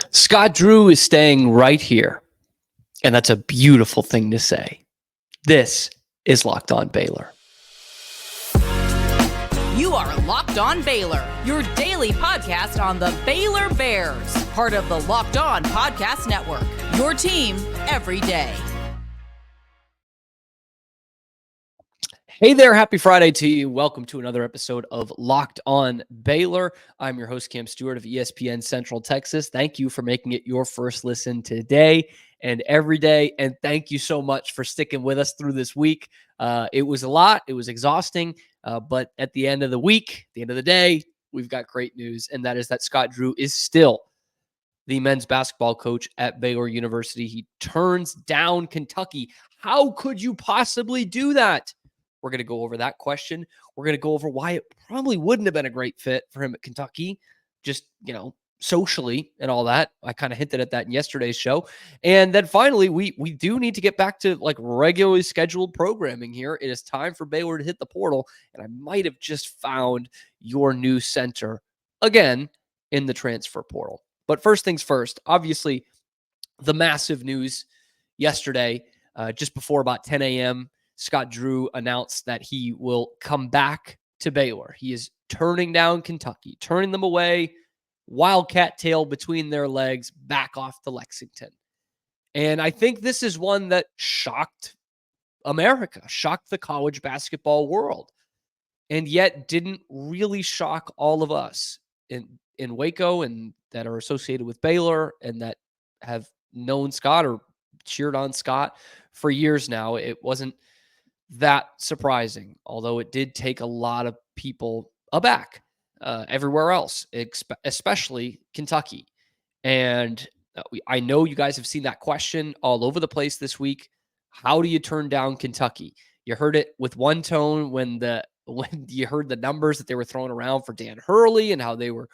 Scott Drew is staying right here, and that's a beautiful thing to say. This is Locked On Baylor. You are Locked On Baylor, your daily podcast on the Baylor Bears, part of the Locked On Podcast Network, your team every day. Hey there, happy Friday to you. Welcome to another episode of Locked On Baylor. I'm your host, Cam Stewart of ESPN Central Texas. Thank you for making it your first listen today and every day. And thank you so much for sticking with us through this week. It was a lot. It was exhausting. But at the end of the week, the end of the day, we've got great news. And that is that Scott Drew is still the men's basketball coach at Baylor University. He turns down Kentucky. How could you possibly do that? We're going to go over that question. We're going to go over why it probably wouldn't have been a great fit for him at Kentucky, just, socially and all that. I kind of hinted at that in yesterday's show. And then finally, we do need to get back to like regularly scheduled programming here. It is time for Baylor to hit the portal, and I might have just found your new center again in the transfer portal. But first things first, obviously, the massive news yesterday, just before about 10 a.m., Scott Drew announced that he will come back to Baylor. He is turning down Kentucky, turning them away, Wildcat tail between their legs, back off to Lexington. And I think this is one that shocked America, shocked the college basketball world, and yet didn't really shock all of us in Waco and that are associated with Baylor and that have known Scott or cheered on Scott for years now. It wasn't that surprising, although it did take a lot of people aback everywhere else, especially Kentucky. And I know you guys have seen that question all over the place this week. How do you turn down Kentucky? You heard it with one tone when you heard the numbers that they were throwing around for Dan Hurley and how they were,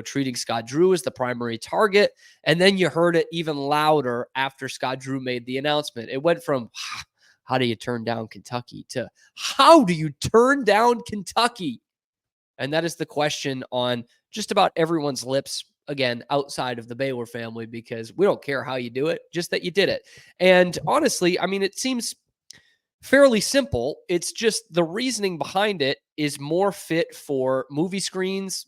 treating Scott Drew as the primary target. And then you heard it even louder after Scott Drew made the announcement. It went from how do you turn down Kentucky to how do you turn down Kentucky? And that is the question on just about everyone's lips, again, outside of the Baylor family, because we don't care how you do it, just that you did it. And honestly, I mean, it seems fairly simple. It's just the reasoning behind it is more fit for movie screens,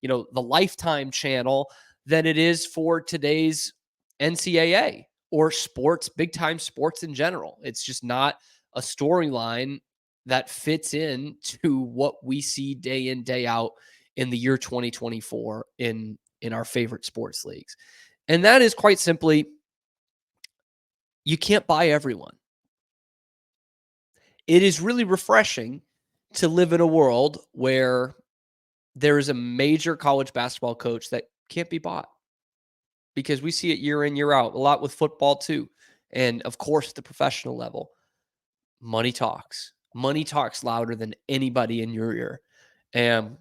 the Lifetime channel, than it is for today's NCAA or sports, big time sports in general. It's just not a storyline that fits in to what we see day in, day out in the year 2024 in our favorite sports leagues. And that is quite simply, you can't buy everyone. It is really refreshing to live in a world where there is a major college basketball coach that can't be bought, because we see it year in, year out, a lot with football too. And of course, the professional level, money talks. Money talks louder than anybody in your ear. And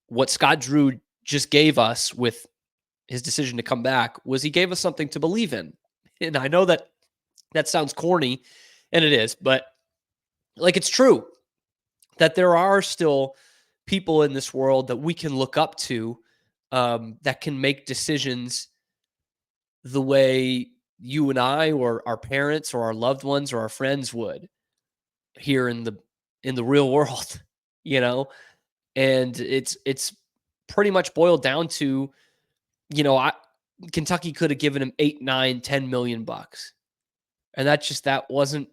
what Scott Drew just gave us with his decision to come back was he gave us something to believe in. And I know that sounds corny, and it is, but it's true that there are still people in this world that we can look up to that can make decisions the way you and I or our parents or our loved ones or our friends would here in the real world, and it's pretty much boiled down to, Kentucky could have given him 8, 9, 10 million bucks. And that wasn't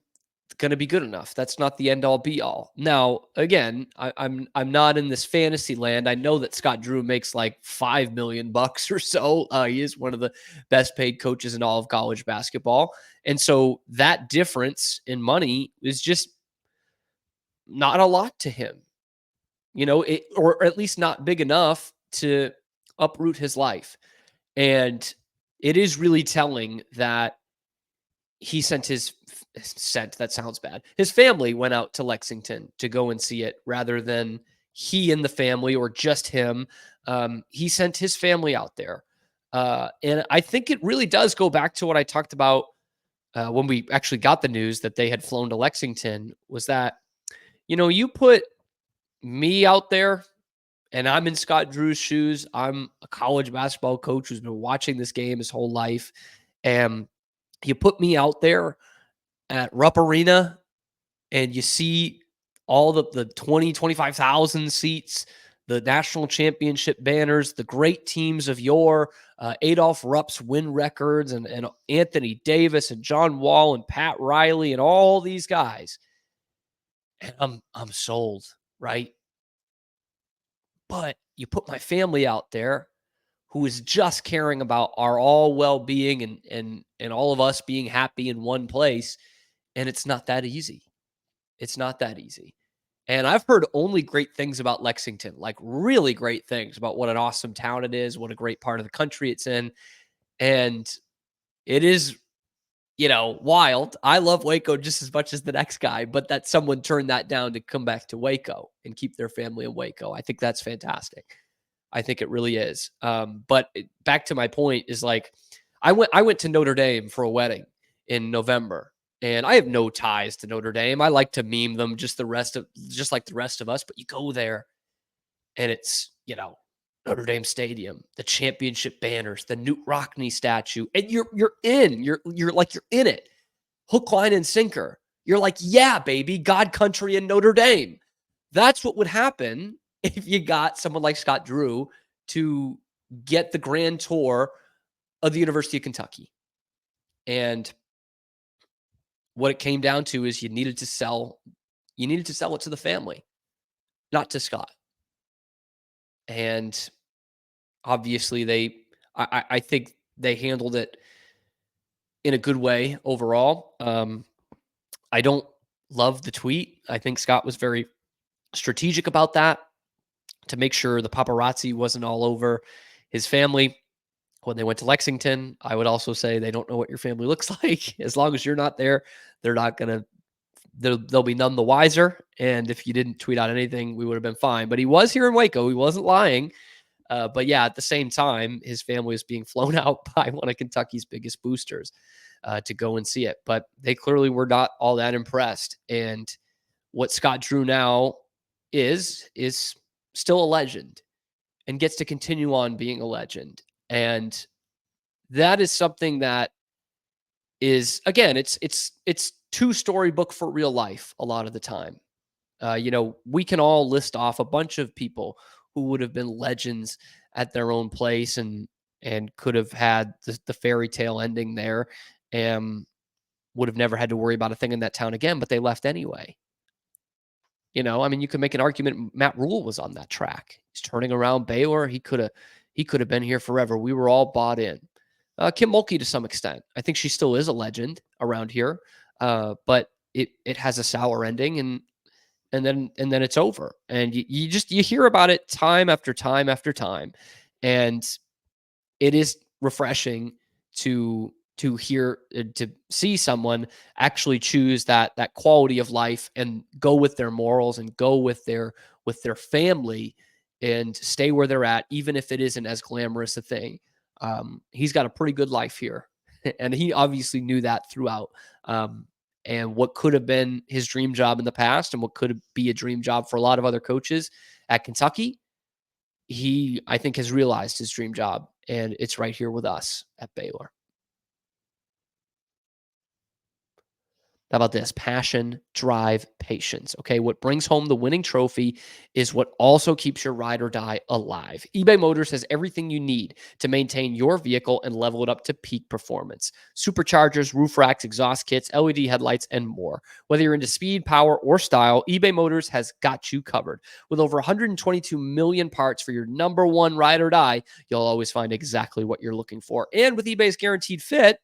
going to be good enough. That's not the end all be all. Now, again, I'm not in this fantasy land. I know that Scott Drew makes like 5 million bucks or so. He is one of the best paid coaches in all of college basketball. And so that difference in money is just not a lot to him, or at least not big enough to uproot his life. And it is really telling that he that sounds bad. His family went out to Lexington to go and see it rather than he and the family or just him. He sent his family out there. And I think it really does go back to what I talked about when we actually got the news that they had flown to Lexington, was that, you put me out there And I'm in Scott Drew's shoes. I'm a college basketball coach who's been watching this game his whole life. And you put me out there at Rupp Arena and you see all the 20, 25,000 seats, the national championship banners, the great teams of yore, Adolph Rupp's win records, and Anthony Davis and John Wall and Pat Riley and all these guys. And I'm sold, right? But you put my family out there who is just caring about our all well-being and all of us being happy in one place, and it's not that easy. It's not that easy. And I've heard only great things about Lexington, like really great things about what an awesome town it is, what a great part of the country it's in. And it is, wild. I love Waco just as much as the next guy, but that someone turned that down to come back to Waco and keep their family in Waco. I think that's fantastic. I think it really is. Back to my point is like, I went to Notre Dame for a wedding in November, and I have no ties to Notre Dame. I like to meme them just like the rest of us, but you go there and it's, Notre Dame Stadium, the championship banners, the Newt Rockne statue, and you're in it. Hook, line, and sinker. You're like, yeah, baby, God, country, and Notre Dame. That's what would happen if you got someone like Scott Drew to get the grand tour of the University of Kentucky. And what it came down to is you needed to sell it to the family, not to Scott. And obviously I think they handled it in a good way overall. I don't love the tweet. I think Scott was very strategic about that to make sure the paparazzi wasn't all over his family when they went to Lexington. I would also say they don't know what your family looks like. As long as you're not there, they're not going to, they'll be none the wiser. And if you didn't tweet out anything, we would have been fine. But he was here in Waco. He wasn't lying. But yeah, at the same time, his family was being flown out by one of Kentucky's biggest boosters to go and see it. But they clearly were not all that impressed. And what Scott Drew now is still a legend and gets to continue on being a legend. And that is something that is, again, it's two storybook for real life a lot of the time. We can all list off a bunch of people who would have been legends at their own place and could have had the fairy tale ending there and would have never had to worry about a thing in that town again, but they left anyway. You could make an argument Matt Rule was on that track. He's turning around Baylor. He could have been here forever. We were all bought in. Kim Mulkey to some extent. I think she still is a legend around here. But it has a sour ending and then it's over. And you hear about it time after time after time. And it is refreshing to hear, to see someone actually choose that quality of life and go with their morals and go with their family and stay where they're at, even if it isn't as glamorous a thing. He's got a pretty good life here, and he obviously knew that throughout. And what could have been his dream job in the past and what could be a dream job for a lot of other coaches at Kentucky, he, I think, has realized his dream job, and it's right here with us at Baylor. How about this? Passion, drive, patience. Okay, what brings home the winning trophy is what also keeps your ride or die alive. eBay Motors has everything you need to maintain your vehicle and level it up to peak performance. Superchargers, roof racks, exhaust kits, LED headlights, and more. Whether you're into speed, power, or style, eBay Motors has got you covered. With over 122 million parts for your number one ride or die, you'll always find exactly what you're looking for. And with eBay's Guaranteed Fit,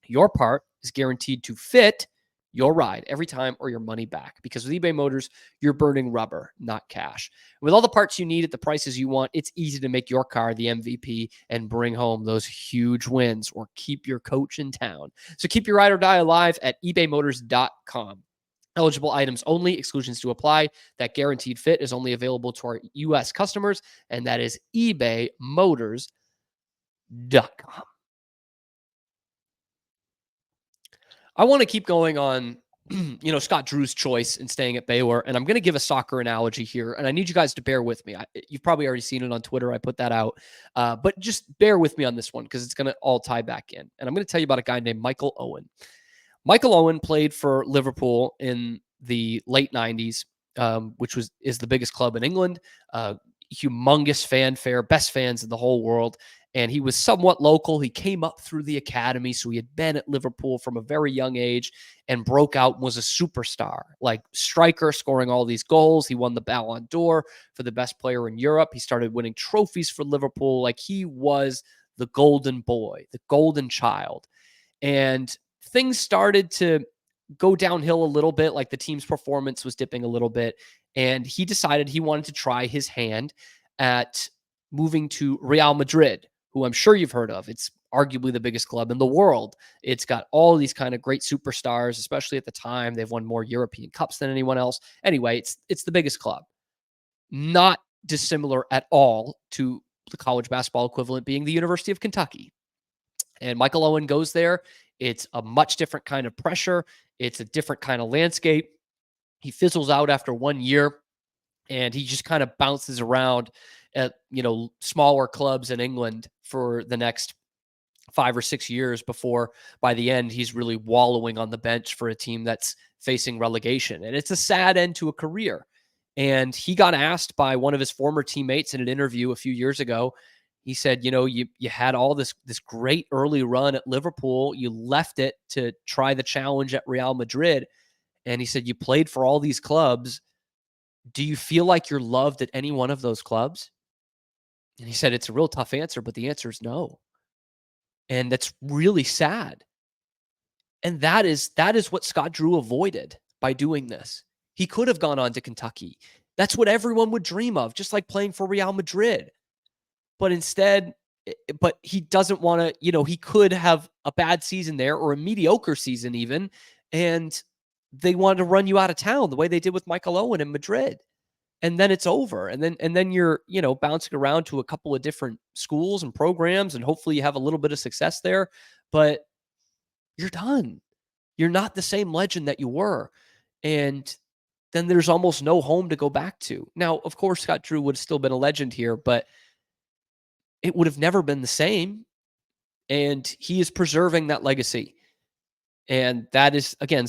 your part is guaranteed to fit your ride every time or your money back. Because with eBay Motors, you're burning rubber, not cash. With all the parts you need at the prices you want, it's easy to make your car the MVP and bring home those huge wins or keep your coach in town. So keep your ride or die alive at ebaymotors.com. Eligible items only, exclusions to apply. That guaranteed fit is only available to our U.S. customers, and that is ebaymotors.com. I want to keep going on Scott Drew's choice in staying at Baylor. And I'm going to give a soccer analogy here, and I need you guys to bear with me. You've probably already seen it on Twitter. I put that out, but just bear with me on this one because it's going to all tie back in. And I'm going to tell you about a guy named Michael Owen. Michael Owen played for Liverpool in the late 90s, which is the biggest club in England, humongous fanfare, best fans in the whole world. And he was somewhat local. He came up through the academy, so he had been at Liverpool from a very young age and broke out and was a superstar, like striker, scoring all these goals. He won the Ballon d'Or for the best player in Europe. He started winning trophies for Liverpool. Like, he was the golden boy, the golden child. And things started to go downhill a little bit, like the team's performance was dipping a little bit. And he decided he wanted to try his hand at moving to Real Madrid, who I'm sure you've heard of. It's arguably the biggest club in the world. It's got all these kind of great superstars, especially at the time. They've won more European Cups than anyone else. Anyway, it's the biggest club. Not dissimilar at all to the college basketball equivalent being the University of Kentucky. And Michael Owen goes there. It's a much different kind of pressure. It's a different kind of landscape. He fizzles out after 1 year, and he just kind of bounces around at, smaller clubs in England for the next 5 or 6 years before by the end, he's really wallowing on the bench for a team that's facing relegation. And it's a sad end to a career. And he got asked by one of his former teammates in an interview a few years ago. He said, you had all this great early run at Liverpool. You left it to try the challenge at Real Madrid. And he said, you played for all these clubs. Do you feel like you're loved at any one of those clubs? And he said, it's a real tough answer, but the answer is no. And that's really sad. And that is what Scott Drew avoided by doing this. He could have gone on to Kentucky. That's what everyone would dream of, just like playing for Real Madrid. But instead, he doesn't want to, he could have a bad season there or a mediocre season even, and they wanted to run you out of town the way they did with Michael Owen in Madrid. And then it's over. And then you're, bouncing around to a couple of different schools and programs, and hopefully you have a little bit of success there, but you're done. You're not the same legend that you were. And then there's almost no home to go back to. Now, of course, Scott Drew would have still been a legend here, but it would have never been the same. And he is preserving that legacy. And that is, again,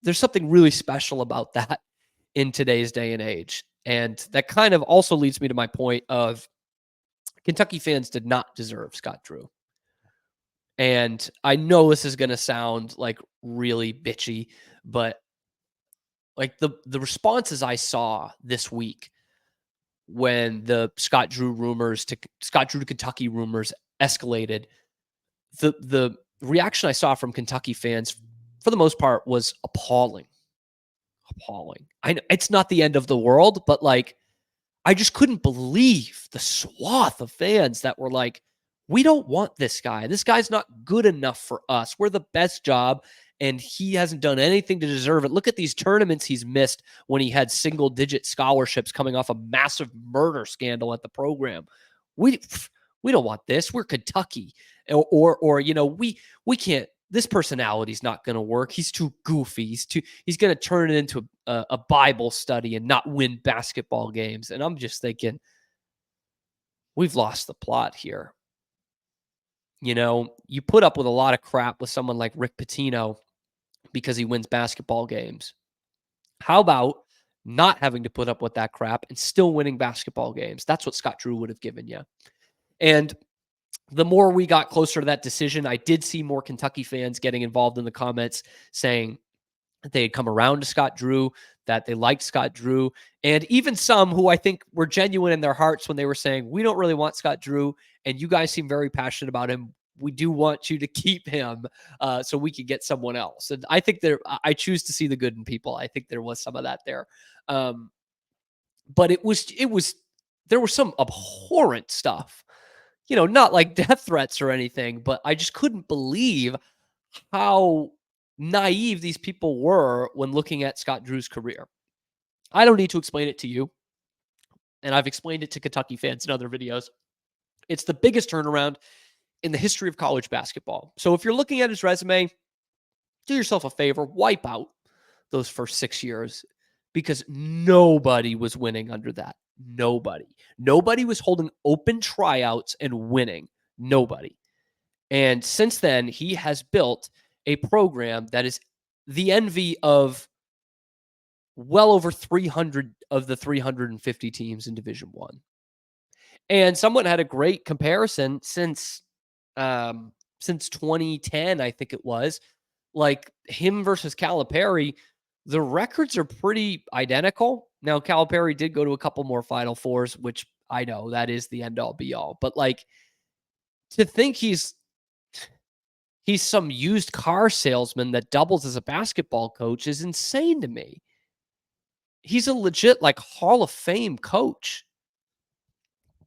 there's something really special about that in today's day and age. And that kind of also leads me to my point of Kentucky fans did not deserve Scott Drew. And I know this is going to sound like really bitchy, but like the responses I saw this week when the Scott Drew to Kentucky rumors escalated, the reaction I saw from Kentucky fans for the most part was appalling. I know it's not the end of the world, but like, I just couldn't believe the swath of fans that were like, we don't want this guy. This guy's not good enough for us. We're the best job, and he hasn't done anything to deserve it. Look at these tournaments he's missed when he had single-digit scholarships coming off a massive murder scandal at the program. We don't want this. We're Kentucky. Or we can't. This personality's not going to work. He's too goofy. He's going to turn it into a Bible study and not win basketball games. And I'm just thinking, we've lost the plot here. You put up with a lot of crap with someone like Rick Pitino because he wins basketball games. How about not having to put up with that crap and still winning basketball games? That's what Scott Drew would have given you. And the more we got closer to that decision, I did see more Kentucky fans getting involved in the comments saying that they had come around to Scott Drew, that they liked Scott Drew, and even some who I think were genuine in their hearts when they were saying, we don't really want Scott Drew, and you guys seem very passionate about him. We do want you to keep him so we can get someone else. And I think I choose to see the good in people. I think there was some of that there. But there was some abhorrent stuff. Not like death threats or anything, but I just couldn't believe how naive these people were when looking at Scott Drew's career. I don't need to explain it to you, and I've explained it to Kentucky fans in other videos. It's the biggest turnaround in the history of college basketball. So if you're looking at his resume, do yourself a favor, wipe out those first 6 years, because nobody was winning under that. Nobody was holding open tryouts and winning. Nobody. And since then, he has built a program that is the envy of well over 300 of the 350 teams in Division One. And someone had a great comparison since 2010, I think it was, like him versus Calipari. The records are pretty identical. Now, Calipari did go to a couple more Final Fours, which I know that is the end all be all. But like, to think he's some used car salesman that doubles as a basketball coach is insane to me. He's a legit like Hall of Fame coach.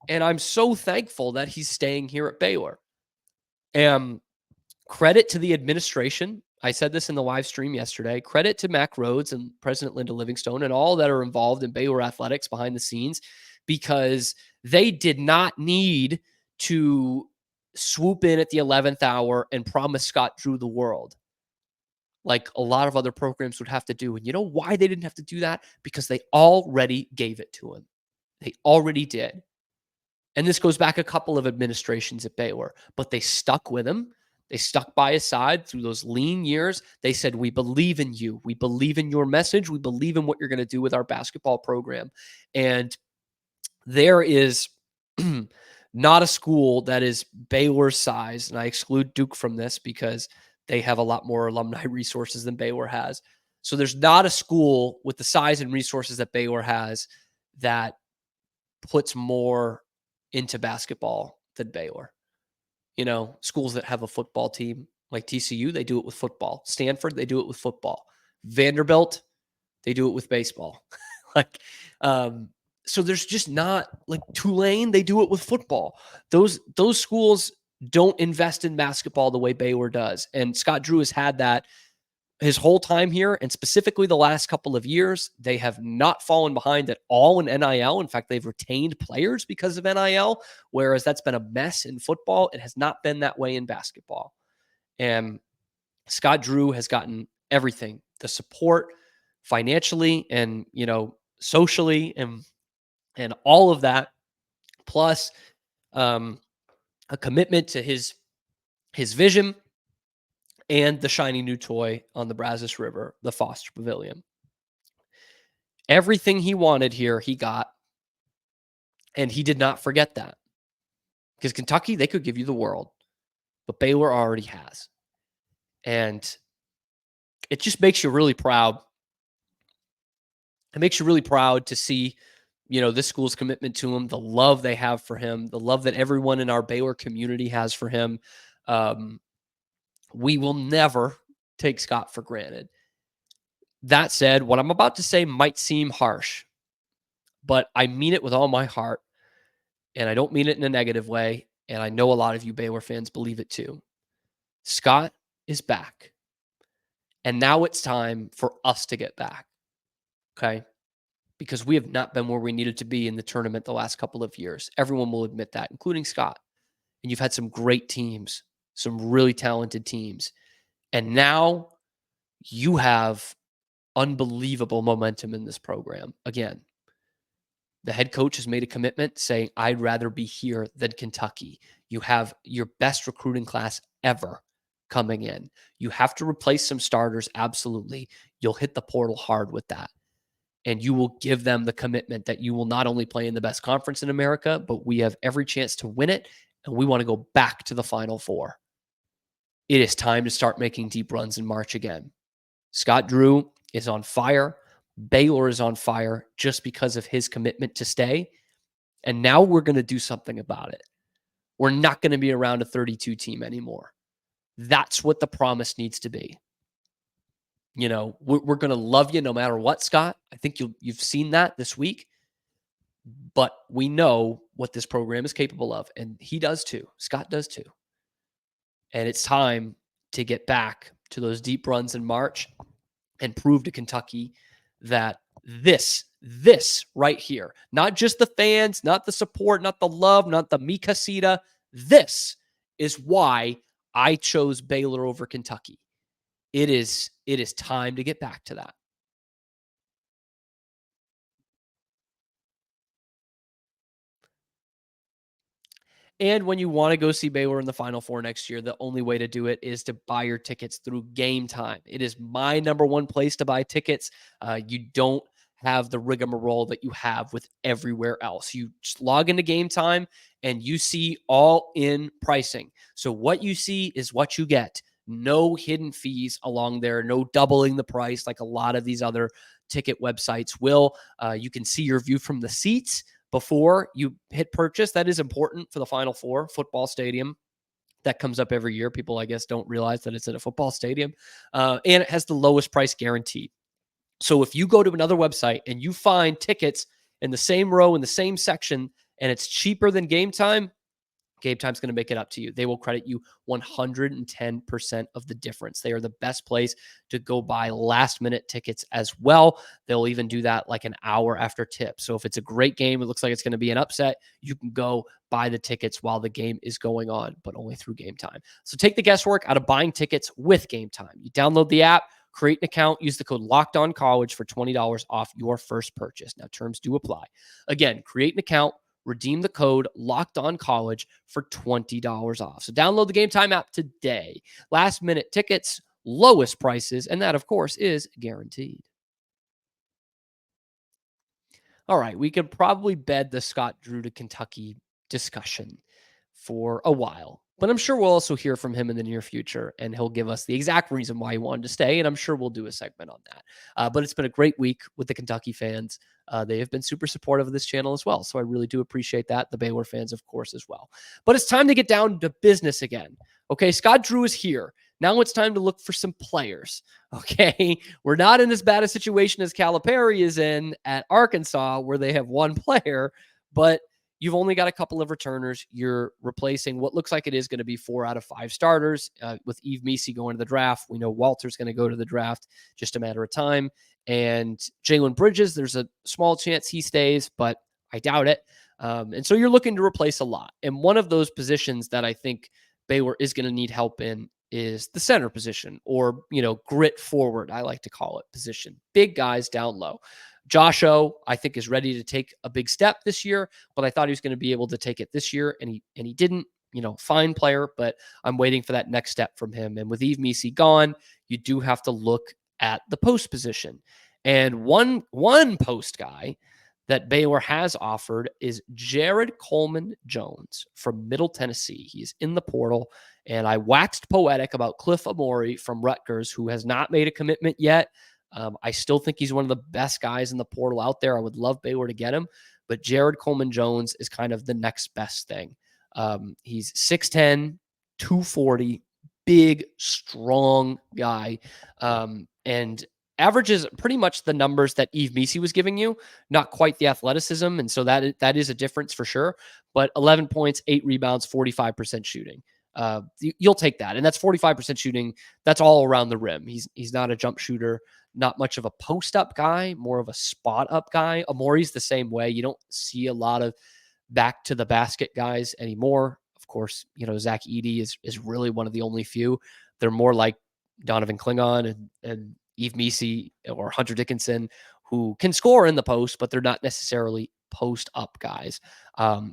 And I'm so thankful that he's staying here at Baylor. And credit to the administration. I said this in the live stream yesterday. Credit to Mac Rhodes and President Linda Livingstone and all that are involved in Baylor athletics behind the scenes, because they did not need to swoop in at the 11th hour and promise Scott Drew the world like a lot of other programs would have to do. And you know why they didn't have to do that? Because they already gave it to him. They already did. And this goes back a couple of administrations at Baylor, but they stuck with him. They stuck by his side through those lean years. They said, we believe in you. We believe in your message. We believe in what you're going to do with our basketball program. And there is not a school that is Baylor's size, and I exclude Duke from this because they have a lot more alumni resources than Baylor has. So there's not a school with the size and resources that Baylor has that puts more into basketball than Baylor. You know, schools that have a football team like TCU, they do it with football. Stanford, they do it with football. Vanderbilt, they do it with baseball. So there's just not like Tulane, they do it with football. Those schools don't invest in basketball the way Baylor does. And Scott Drew has had that his whole time here, and specifically the last couple of years. They have not fallen behind at all in NIL. In fact, they've retained players because of NIL, whereas that's been a mess in football. It has not been that way in basketball. And Scott Drew has gotten everything, the support financially and, you know, socially and all of that, plus a commitment to his vision and the shiny new toy on the Brazos River, the Foster Pavilion. Everything he wanted here, he got. And he did not forget that. Because Kentucky, they could give you the world. But Baylor already has. And it just makes you really proud. It makes you really proud to see, you know, this school's commitment to him, the love they have for him, the love that everyone in our Baylor community has for him. We will never take Scott for granted. That said, what I'm about to say might seem harsh, but I mean it with all my heart, and I don't mean it in a negative way, and I know a lot of you Baylor fans believe it too. Scott is back, and now it's time for us to get back, okay? Because we have not been where we needed to be in the tournament the last couple of years. Everyone will admit that, including Scott. And you've had some great teams, some really talented teams. And now you have unbelievable momentum in this program. Again, the head coach has made a commitment saying, I'd rather be here than Kentucky. You have your best recruiting class ever coming in. You have to replace some starters, absolutely. You'll hit the portal hard with that. And you will give them the commitment that you will not only play in the best conference in America, but we have every chance to win it, and we want to go back to the Final Four. It is time to start making deep runs in March again. Scott Drew is on fire. Baylor is on fire just because of his commitment to stay. And now we're going to do something about it. We're not going to be around a 32 team anymore. That's what the promise needs to be. You know, we're going to love you no matter what, Scott. I think you've seen that this week. But we know what this program is capable of, and he does too. Scott does too. And it's time to get back to those deep runs in March and prove to Kentucky that this right here, not just the fans, not the support, not the love, not the mi casita, this is why I chose Baylor over Kentucky. it is time to get back to that. And when you want to go see Baylor in the Final Four next year, the only way to do it is to buy your tickets through Gametime. It is my number one place to buy tickets. You don't have the rigmarole that you have with everywhere else. You just log into Gametime and you see all in pricing. So what you see is what you get. No hidden fees along there, no doubling the price like a lot of these other ticket websites will. You can see your view from the seats before you hit purchase. That is important for the Final Four football stadium. That comes up every year. People, I guess, don't realize that it's at a football stadium. And it has the lowest price guarantee. So if you go to another website and you find tickets in the same row in the same section and it's cheaper than Gametime, Gametime's going to make it up to you. They will credit you 110% of the difference. They are the best place to go buy last minute tickets as well. They'll even do that like an hour after tip. So if it's a great game, it looks like it's going to be an upset, you can go buy the tickets while the game is going on, but only through Gametime. So take the guesswork out of buying tickets with Gametime. You download the app, create an account, use the code LOCKEDONCollege for $20 off your first purchase. Now, terms do apply. Again, create an account, redeem the code LOCKEDONCollege for $20 off. So download the Gametime app today. Last minute tickets, lowest prices, and that, of course, is guaranteed. All right, we could probably bed the Scott Drew to Kentucky discussion for a while, but I'm sure we'll also hear from him in the near future, and he'll give us the exact reason why he wanted to stay, and I'm sure we'll do a segment on that. But it's been a great week with the Kentucky fans. They have been super supportive of this channel as well, so I really do appreciate that. The Baylor fans, of course, as well. But it's time to get down to business again. Okay, Scott Drew is here. Now it's time to look for some players. Okay, we're not in as bad a situation as Calipari is in at Arkansas, where they have one player, but you've only got a couple of returners. You're replacing what looks like it is going to be 4 out of 5 starters with Yves Missi going to the draft. We know Walter's going to go to the draft, just a matter of time. And Jalen Bridges, there's a small chance he stays, but I doubt it. And so you're looking to replace a lot. And one of those positions that I think Baylor is going to need help in is the center position, or, grit forward, I like to call it, position. Big guys down low. Josh O, I think, is ready to take a big step this year, but I thought he was going to be able to take it this year, and he didn't. Fine player, but I'm waiting for that next step from him. And with Yves Missi gone, you do have to look at the post position. And one post guy that Baylor has offered is Jared Coleman Jones from Middle Tennessee. He's in the portal, and I waxed poetic about Cliff Amori from Rutgers, who has not made a commitment yet. I still think he's one of the best guys in the portal out there. I would love Baylor to get him, but Jared Coleman Jones is kind of the next best thing. He's 6'10", 240, big, strong guy, and averages pretty much the numbers that Yves Missi was giving you, not quite the athleticism. And so that is a difference for sure. But 11 points, 8 rebounds, 45% shooting. You'll take that. And that's 45% shooting. That's all around the rim. He's not a jump shooter, not much of a post up guy, more of a spot up guy. Amori's the same way. You don't see a lot of back to the basket guys anymore. Of course, Zach Edey is really one of the only few. They're more like Donovan Klingon and Yves Missi or Hunter Dickinson, who can score in the post, but they're not necessarily post up guys.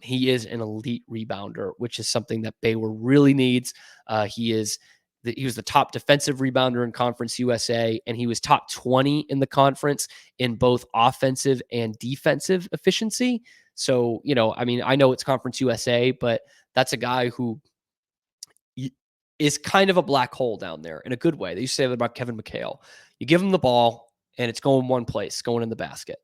He is an elite rebounder, which is something that Baylor really needs. He was the top defensive rebounder in Conference USA, and he was top 20 in the conference in both offensive and defensive efficiency. So, I know it's Conference USA, but that's a guy who is kind of a black hole down there in a good way. They used to say that about Kevin McHale. You give him the ball and it's going one place, going in the basket,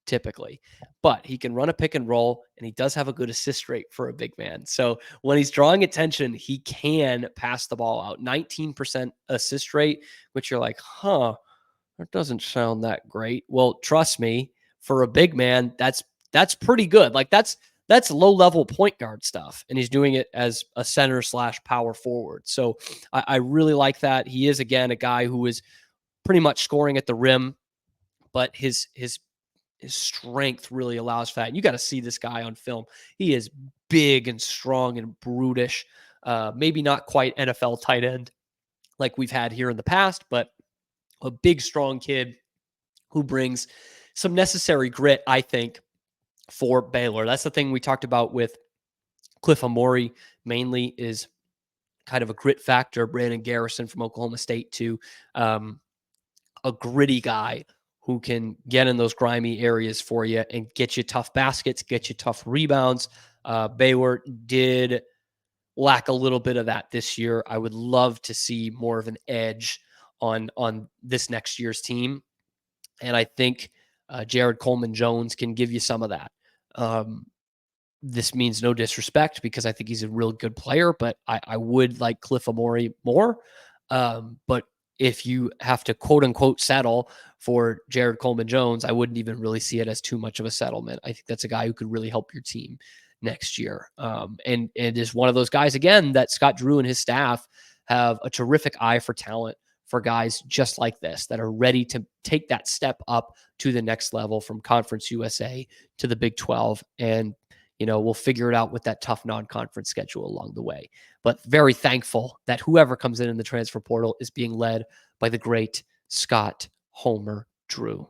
typically. But he can run a pick and roll, and he does have a good assist rate for a big man. So when he's drawing attention, he can pass the ball out. 19% assist rate, which you're like, that doesn't sound that great. Well, trust me, for a big man, that's pretty good. Like that's low-level point guard stuff, and he's doing it as a center / power forward. So I really like that. He is, again, a guy who is pretty much scoring at the rim, but his strength really allows for that. And you got to see this guy on film. He is big and strong and brutish. Maybe not quite NFL tight end like we've had here in the past, but a big, strong kid who brings some necessary grit, I think, for Baylor. That's the thing we talked about with Cliff Amori mainly, is kind of a grit factor. Brandon Garrison from Oklahoma State too, a gritty guy who can get in those grimy areas for you and get you tough baskets, get you tough rebounds. Baylor did lack a little bit of that this year. I would love to see more of an edge on this next year's team, and I think Jared Coleman Jones can give you some of that. This means no disrespect, because I think he's a real good player, but I would like Cliff Amori more. But if you have to quote unquote settle for Jared Coleman Jones, I wouldn't even really see it as too much of a settlement. I think that's a guy who could really help your team next year. And is one of those guys, again, that Scott Drew and his staff have a terrific eye for talent, for guys just like this that are ready to take that step up to the next level from Conference USA to the Big 12. And, we'll figure it out with that tough non-conference schedule along the way. But very thankful that whoever comes in the transfer portal is being led by the great Scott Homer Drew.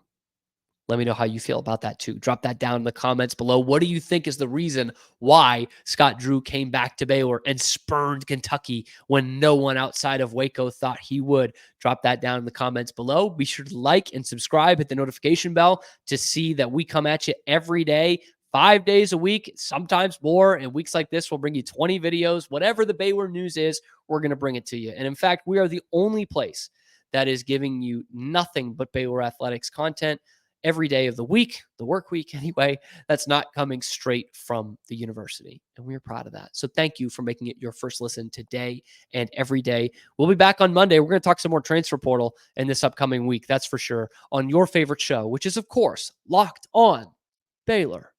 Let me know how you feel about that too. Drop that down in the comments below. What do you think is the reason why Scott Drew came back to Baylor and spurned Kentucky when no one outside of Waco thought he would? Drop that down in the comments below. Be sure to like and subscribe, hit the notification bell to see that we come at you every day, 5 days a week, sometimes more. And weeks like this, we'll bring you 20 videos. Whatever the Baylor news is, we're going to bring it to you. And in fact, we are the only place that is giving you nothing but Baylor athletics content every day of the week, the work week anyway, that's not coming straight from the university. And we're proud of that. So thank you for making it your first listen today and every day. We'll be back on Monday. We're going to talk some more transfer portal in this upcoming week. That's for sure, on your favorite show, which is, of course, Locked On Baylor.